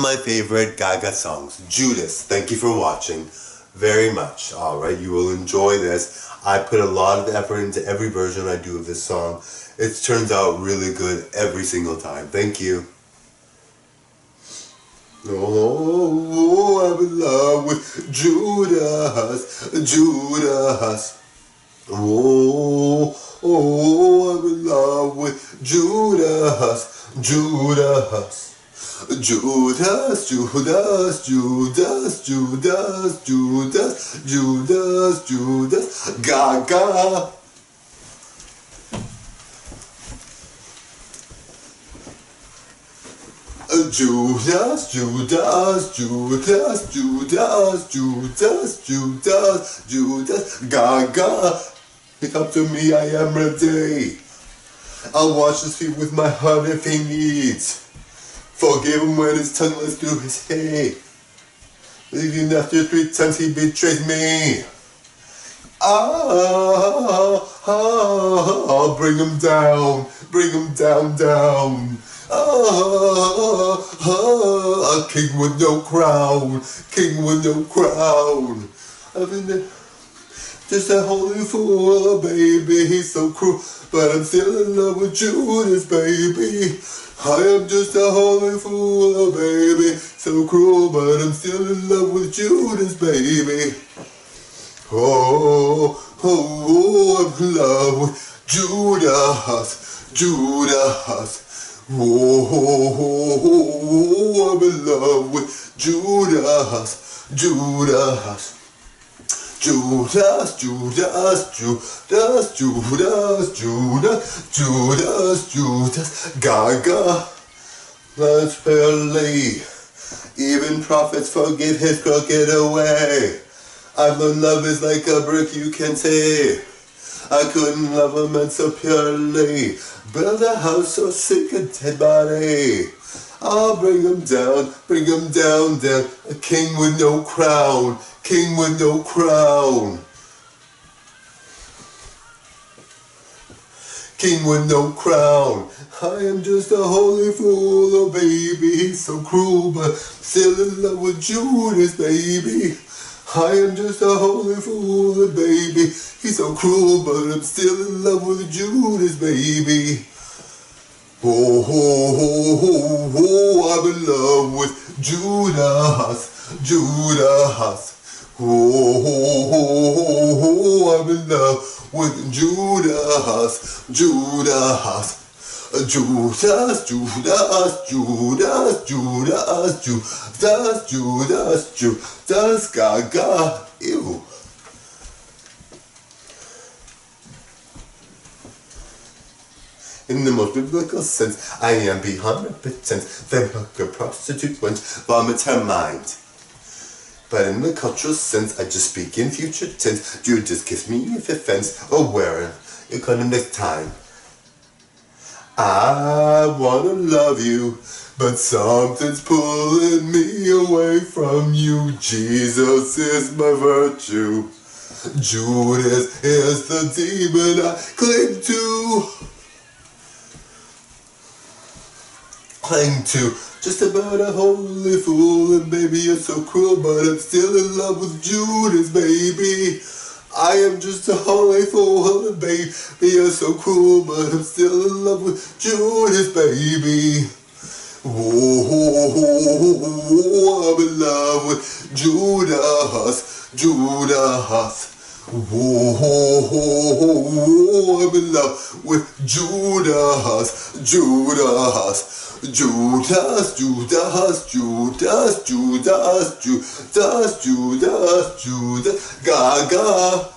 my favorite Gaga songs. Judas, thank you for watching very much. Alright, you will enjoy this. I put a lot of effort into every version I do of this song. It turns out really good every single time. Thank you. Oh, I'm in love with Judas, Judas. Oh, I'm in love with Judas, Judas. Judas, Judas, Judas, Judas, Judas, Judas, Judas, Gaga. Judas, Judas, Judas, Judas, Judas, Judas, Judas, Gaga. Come to me, I am ready. I'll wash his feet with my heart if he needs. Forgive him when his tongue lets through his hay. Even after 3 times he betrays me. Bring him down, down. A king with no crown, king with no crown. I've been there, just a holy fool, baby. He's so cruel, but I'm still in love with Judas, baby. I am just a holy fool, baby. So cruel, but I'm still in love with Judas, baby. Oh, I'm in love with Judas, Judas. Oh, I'm in love with Judas, Judas. Judas, Judas, Judas, Judas, Judas, Judas, Judas, Gaga. Let's play. Even prophets forget his crooked way. I've learned love is like a brick you can take. I couldn't love a man so purely. Build a house so sick a dead body. I'll bring him down, down. A king with no crown, king with no crown. King with no crown. I am just a holy fool, oh baby. He's so cruel, but still in love with Judas, baby. I am just a holy fool, oh baby. He's so cruel, but I'm still in love with Judas, baby. Oh, I'm in love with Judas, Judas. Oh, I'm in love with Judas, Judas. Judas, Judas, Judas, Judas, Judas, Judas, Judas, Gaga. Ew. In the most biblical sense, I am beyond repentance. The hooker prostitute went vomit her mind. But in the cultural sense, I just speak in future tense. Judas kiss me if offense, or wear it come next time. I wanna love you, but something's pulling me away from you. Jesus is my virtue. Judas is the demon I cling to. Just about a holy fool, and baby you're so cruel, but I'm still in love with Judas, baby. I am just a holy fool, and baby you're so cruel, but I'm still in love with Judas, baby. Oh, I'm in love with Judas, Judas. Oh, I'm in love with Judas, Judas. Judas, Judas, Judas, Judas, Judas, Judas, Judas, Gaga.